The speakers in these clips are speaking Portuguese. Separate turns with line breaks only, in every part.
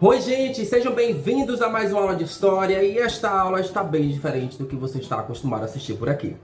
Oi gente, sejam bem-vindos a mais uma aula de história e esta aula está bem diferente do que você está acostumado a assistir por aqui.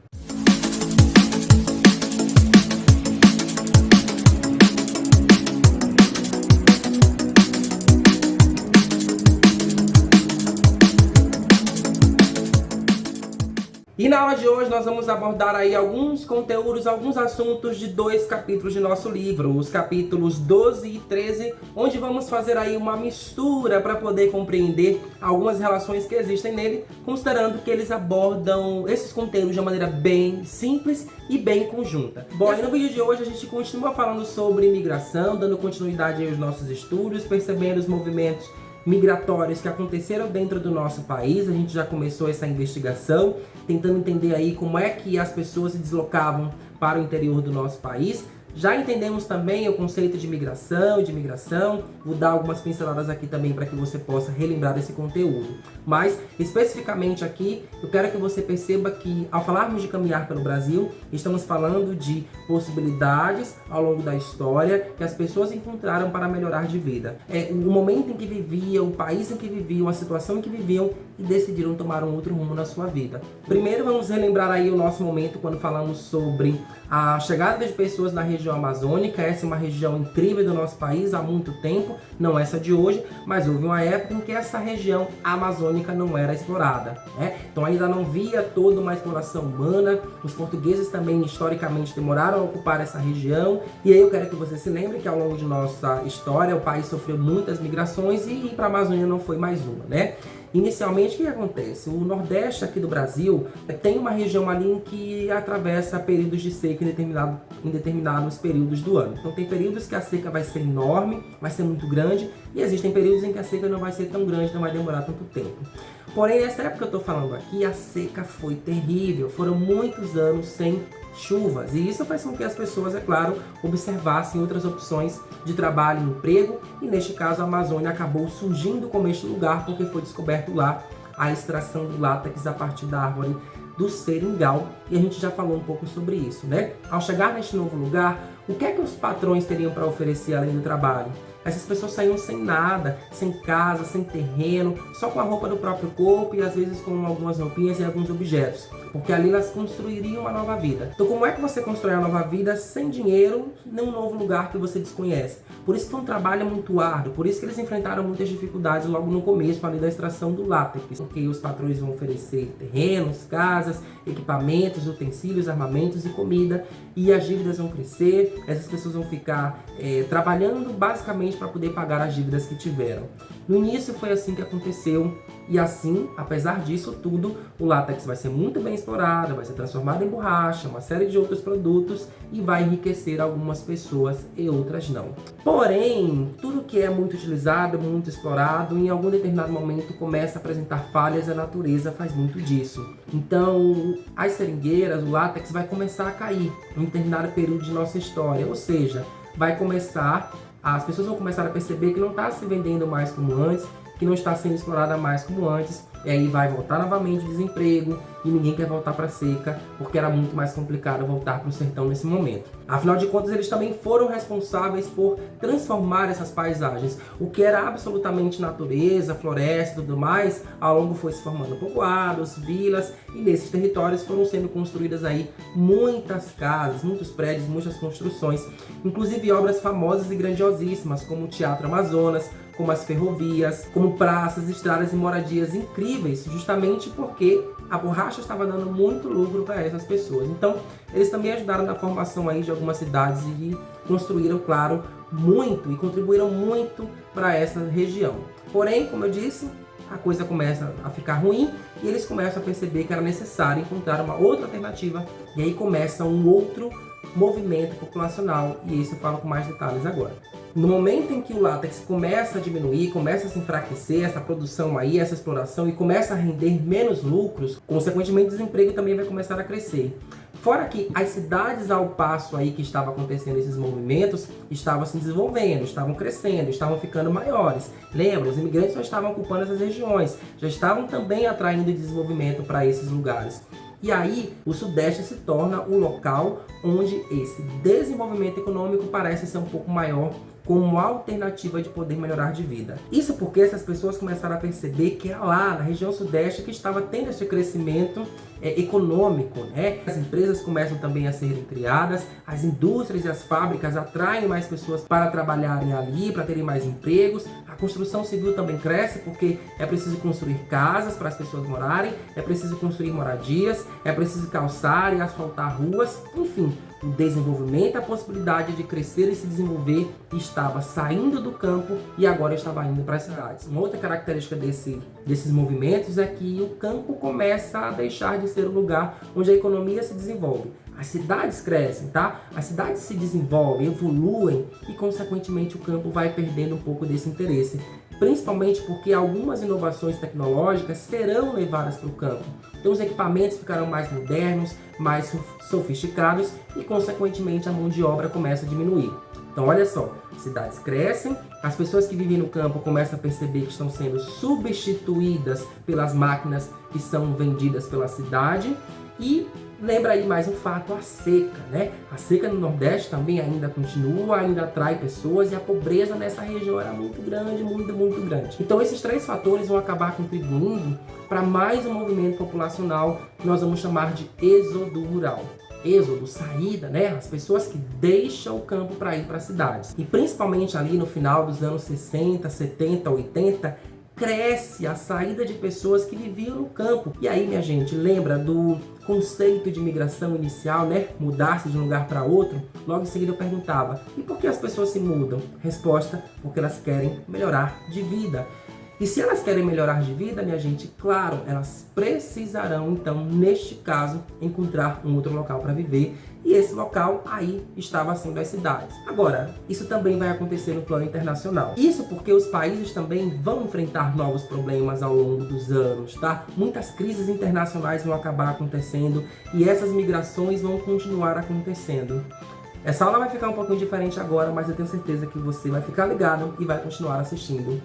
E na aula de hoje nós vamos abordar aí alguns conteúdos, alguns assuntos de 2 capítulos de nosso livro, os capítulos 12 e 13, onde vamos fazer aí uma mistura para poder compreender algumas relações que existem nele, considerando que eles abordam esses conteúdos de uma maneira bem simples e bem conjunta. Bom, e no vídeo de hoje a gente continua falando sobre imigração, dando continuidade aí aos nossos estudos, percebendo os movimentos migratórios que aconteceram dentro do nosso país. A gente já começou essa investigação, tentando entender aí como é que as pessoas se deslocavam para o interior do nosso país. Já entendemos também o conceito de migração, vou dar algumas pinceladas aqui também para que você possa relembrar esse conteúdo. Mas, especificamente aqui, eu quero que você perceba que, ao falarmos de caminhar pelo Brasil, estamos falando de possibilidades ao longo da história que as pessoas encontraram para melhorar de vida. É o momento em que viviam, o país em que viviam, a situação em que viviam e decidiram tomar um outro rumo na sua vida. Primeiro, vamos relembrar aí o nosso momento quando falamos sobre a chegada de pessoas na região amazônica. Essa é uma região incrível do nosso país há muito tempo, não essa de hoje, mas houve uma época em que essa região amazônica não era explorada, né? Então ainda não via toda uma exploração humana. Os portugueses também historicamente demoraram a ocupar essa região, e aí eu quero que você se lembre que ao longo de nossa história o país sofreu muitas migrações e ir para a Amazônia não foi mais uma, né? Inicialmente, o que acontece? O Nordeste aqui do Brasil tem uma região ali em que atravessa períodos de seca em determinados períodos do ano. Então tem períodos que a seca vai ser enorme, vai ser muito grande, e existem períodos em que a seca não vai ser tão grande, não vai demorar tanto tempo. Porém, essa época que eu estou falando aqui, a seca foi terrível, foram muitos anos sem chuvas, e isso faz com que as pessoas, é claro, observassem outras opções de trabalho e emprego, e neste caso a Amazônia acabou surgindo como este lugar porque foi descoberto lá a extração do látex a partir da árvore do seringal, e a gente já falou um pouco sobre isso, né? Ao chegar neste novo lugar, o que é que os patrões teriam para oferecer além do trabalho? Essas pessoas saíam sem nada, sem casa, sem terreno, só com a roupa do próprio corpo e às vezes com algumas roupinhas e alguns objetos, porque ali elas construiriam uma nova vida. Então como é que você constrói uma nova vida sem dinheiro num novo lugar que você desconhece? Por isso que foi um trabalho muito árduo, por isso que eles enfrentaram muitas dificuldades logo no começo ali da extração do látex, porque os patrões vão oferecer terrenos, casas, equipamentos, utensílios, armamentos e comida, e as dívidas vão crescer, essas pessoas vão ficar trabalhando basicamente para poder pagar as dívidas que tiveram. No início foi assim que aconteceu, e assim, apesar disso tudo, o látex vai ser muito bem explorado, vai ser transformado em borracha, uma série de outros produtos, e vai enriquecer algumas pessoas e outras não. Porém, tudo que é muito utilizado, muito explorado, em algum determinado momento começa a apresentar falhas, a natureza faz muito disso. Então, as seringueiras, o látex vai começar a cair em um determinado período de nossa história, ou seja, as pessoas vão começar a perceber que não está se vendendo mais como antes, que não está sendo explorada mais como antes, e aí vai voltar novamente o desemprego, e ninguém quer voltar para a seca, porque era muito mais complicado voltar para o sertão nesse momento. Afinal de contas, eles também foram responsáveis por transformar essas paisagens. O que era absolutamente natureza, floresta e tudo mais, ao longo foi se formando povoados, vilas, e nesses territórios foram sendo construídas aí muitas casas, muitos prédios, muitas construções, inclusive obras famosas e grandiosíssimas, como o Teatro Amazonas, como as ferrovias, como praças, estradas e moradias incríveis, justamente porque a borracha estava dando muito lucro para essas pessoas. Então, eles também ajudaram na formação aí de algumas cidades e construíram, claro, muito e contribuíram muito para essa região. Porém, como eu disse, a coisa começa a ficar ruim e eles começam a perceber que era necessário encontrar uma outra alternativa, e aí começa um outro movimento populacional, e isso eu falo com mais detalhes agora. No momento em que o látex começa a diminuir, começa a se enfraquecer, essa produção aí, essa exploração, e começa a render menos lucros, consequentemente o desemprego também vai começar a crescer. Fora que as cidades, ao passo aí que estava acontecendo esses movimentos, estavam se desenvolvendo, estavam crescendo, estavam ficando maiores. Lembra, os imigrantes já estavam ocupando essas regiões, já estavam também atraindo desenvolvimento para esses lugares. E aí, o Sudeste se torna o local onde esse desenvolvimento econômico parece ser um pouco maior como alternativa de poder melhorar de vida. Isso porque essas pessoas começaram a perceber que é lá na região sudeste que estava tendo esse crescimento econômico, né? As empresas começam também a serem criadas, as indústrias e as fábricas atraem mais pessoas para trabalharem ali, para terem mais empregos. A construção civil também cresce porque é preciso construir casas para as pessoas morarem, é preciso construir moradias, é preciso calçar e asfaltar ruas, enfim. O desenvolvimento, a possibilidade de crescer e se desenvolver estava saindo do campo e agora estava indo para as cidades. Uma outra característica desses movimentos é que o campo começa a deixar de ser o lugar onde a economia se desenvolve. As cidades crescem, tá? As cidades se desenvolvem, evoluem e, consequentemente, o campo vai perdendo um pouco desse interesse. Principalmente porque algumas inovações tecnológicas serão levadas para o campo. Então os equipamentos ficarão mais modernos, mais sofisticados e, consequentemente, a mão de obra começa a diminuir. Então olha só, cidades crescem, as pessoas que vivem no campo começam a perceber que estão sendo substituídas pelas máquinas que são vendidas pela cidade e lembra aí mais um fato, a seca, né? A seca no Nordeste também ainda continua, ainda atrai pessoas e a pobreza nessa região era muito grande, muito grande. Então esses três fatores vão acabar contribuindo para mais um movimento populacional que nós vamos chamar de êxodo rural. Êxodo, saída, né? As pessoas que deixam o campo para ir para as cidades. E principalmente ali no final dos anos 60, 70, 80, cresce a saída de pessoas que viviam no campo. E aí, minha gente, lembra do conceito de migração inicial, né? Mudar-se de um lugar para outro? Logo em seguida eu perguntava, e por que as pessoas se mudam? Resposta, porque elas querem melhorar de vida. E se elas querem melhorar de vida, minha gente, claro, elas precisarão, então, neste caso, encontrar um outro local para viver. E esse local aí estava sendo as cidades. Agora, isso também vai acontecer no plano internacional. Isso porque os países também vão enfrentar novos problemas ao longo dos anos, tá? Muitas crises internacionais vão acabar acontecendo e essas migrações vão continuar acontecendo. Essa aula vai ficar um pouquinho diferente agora, mas eu tenho certeza que você vai ficar ligado e vai continuar assistindo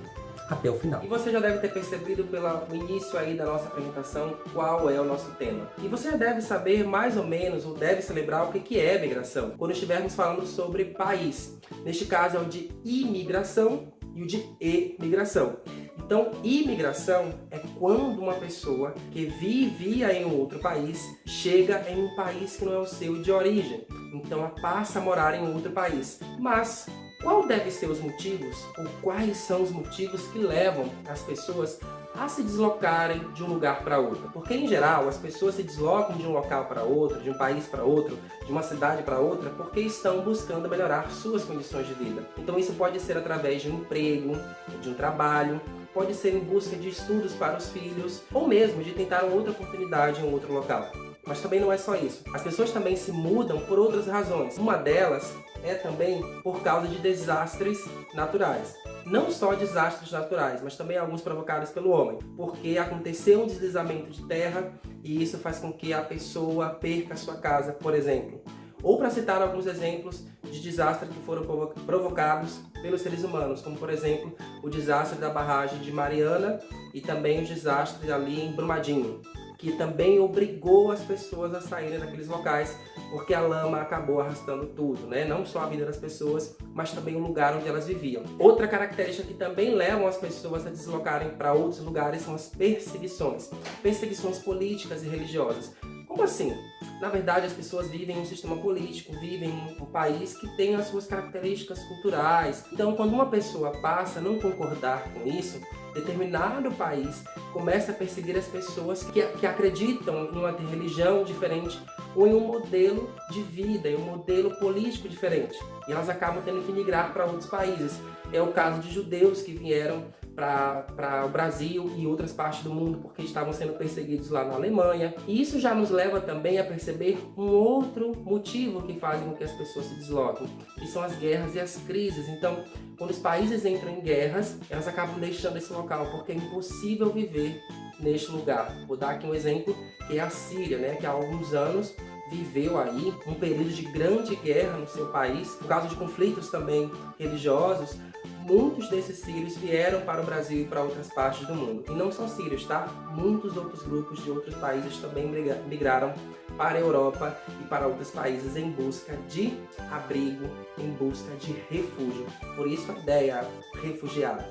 até o final. E você já deve ter percebido pelo início aí da nossa apresentação qual é o nosso tema. E você já deve saber mais ou menos, ou deve se lembrar o que é migração, quando estivermos falando sobre país. Neste caso é o de imigração e o de emigração. Então, imigração é quando uma pessoa que vivia em um outro país chega em um país que não é o seu de origem. Então, ela passa a morar em outro país. Mas qual devem ser os motivos, ou quais são os motivos que levam as pessoas a se deslocarem de um lugar para outro? Porque, em geral, as pessoas se deslocam de um local para outro, de um país para outro, de uma cidade para outra, porque estão buscando melhorar suas condições de vida. Então, isso pode ser através de um emprego, de um trabalho, pode ser em busca de estudos para os filhos, ou mesmo de tentar uma outra oportunidade em um outro local. Mas também não é só isso. As pessoas também se mudam por outras razões. Uma delas é também por causa de desastres naturais. Não só desastres naturais, mas também alguns provocados pelo homem. Porque aconteceu um deslizamento de terra e isso faz com que a pessoa perca a sua casa, por exemplo. Ou para citar alguns exemplos de desastres que foram provocados pelos seres humanos, como por exemplo o desastre da barragem de Mariana e também os desastres ali em Brumadinho, que também obrigou as pessoas a saírem daqueles locais, porque a lama acabou arrastando tudo, né? Não só a vida das pessoas, mas também o lugar onde elas viviam. Outra característica que também levam as pessoas a deslocarem para outros lugares são as perseguições. Perseguições políticas e religiosas. Como assim? Na verdade, as pessoas vivem em um sistema político, vivem em um país que tem as suas características culturais. Então, quando uma pessoa passa a não concordar com isso, determinado país começa a perseguir as pessoas que acreditam em uma religião diferente ou em um modelo de vida, em um modelo político diferente. E elas acabam tendo que migrar para outros países. É o caso de judeus que vieram para o Brasil e outras partes do mundo porque estavam sendo perseguidos lá na Alemanha. E isso já nos leva também a perceber um outro motivo que faz com que as pessoas se desloquem, que são as guerras e as crises. Então, quando os países entram em guerras, elas acabam deixando esse local porque é impossível viver neste lugar. Vou dar aqui um exemplo, que é a Síria, né, que há alguns anos viveu aí um período de grande guerra no seu país, por causa de conflitos também religiosos. Muitos desses sírios vieram para o Brasil e para outras partes do mundo. E não são sírios, tá? Muitos outros grupos de outros países também migraram para a Europa e para outros países em busca de abrigo, em busca de refúgio. Por isso a ideia refugiada.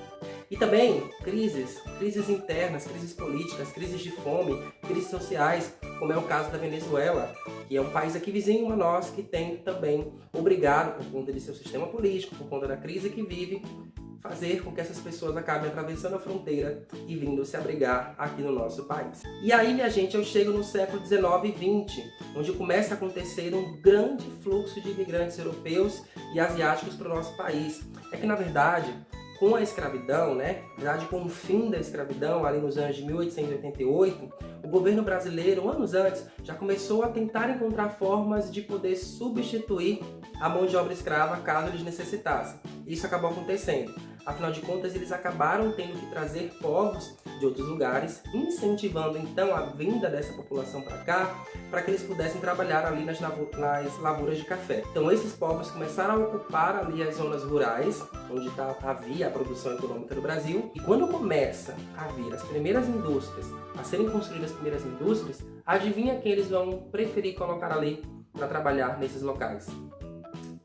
E também crises internas, crises políticas, crises de fome, crises sociais, como é o caso da Venezuela, que é um país aqui vizinho a nós, que tem também, obrigado por conta de seu sistema político, por conta da crise que vive, fazer com que essas pessoas acabem atravessando a fronteira e vindo se abrigar aqui no nosso país. E aí, minha gente, eu chego no século XIX e XX, onde começa a acontecer um grande fluxo de imigrantes europeus e asiáticos para o nosso país. É que, na verdade, com a escravidão, na verdade, com o fim da escravidão, ali nos anos de 1888, o governo brasileiro, anos antes, já começou a tentar encontrar formas de poder substituir a mão de obra escrava caso eles necessitassem. Isso acabou acontecendo. Afinal de contas, eles acabaram tendo que trazer povos de outros lugares, incentivando então a vinda dessa população para cá, para que eles pudessem trabalhar ali nas lavouras de café. Então esses povos começaram a ocupar ali as zonas rurais, onde havia a produção econômica do Brasil, e quando começa a vir as primeiras indústrias, a serem construídas as primeiras indústrias, adivinha quem eles vão preferir colocar ali para trabalhar nesses locais?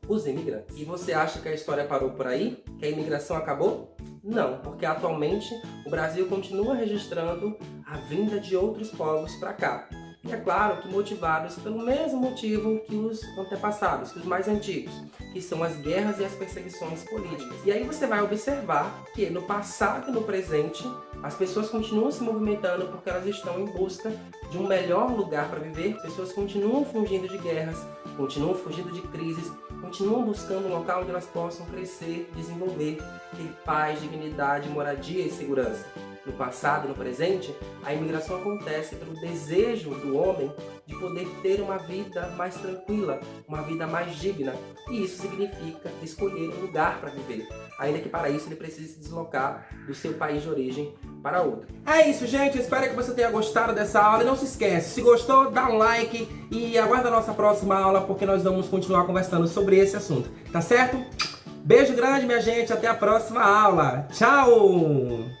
Os imigrantes. E você acha que a história parou por aí? Que a imigração acabou? Não, porque atualmente o Brasil continua registrando a vinda de outros povos para cá. E é claro que motivados pelo mesmo motivo que os antepassados, que os mais antigos, que são as guerras e as perseguições políticas. E aí você vai observar que no passado e no presente as pessoas continuam se movimentando porque elas estão em busca de um melhor lugar para viver. Pessoas continuam fugindo de guerras, continuam fugindo de crises, continuam buscando um local onde elas possam crescer, desenvolver, ter paz, dignidade, moradia e segurança. No passado e no presente, a imigração acontece pelo desejo do homem de poder ter uma vida mais tranquila, uma vida mais digna. E isso significa escolher um lugar para viver, ainda que para isso ele precise se deslocar do seu país de origem para outro. É isso, gente. Espero que você tenha gostado dessa aula. E não se esquece, se gostou, dá um like e aguarda a nossa próxima aula, porque nós vamos continuar conversando sobre esse assunto. Tá certo? Beijo grande, minha gente. Até a próxima aula. Tchau!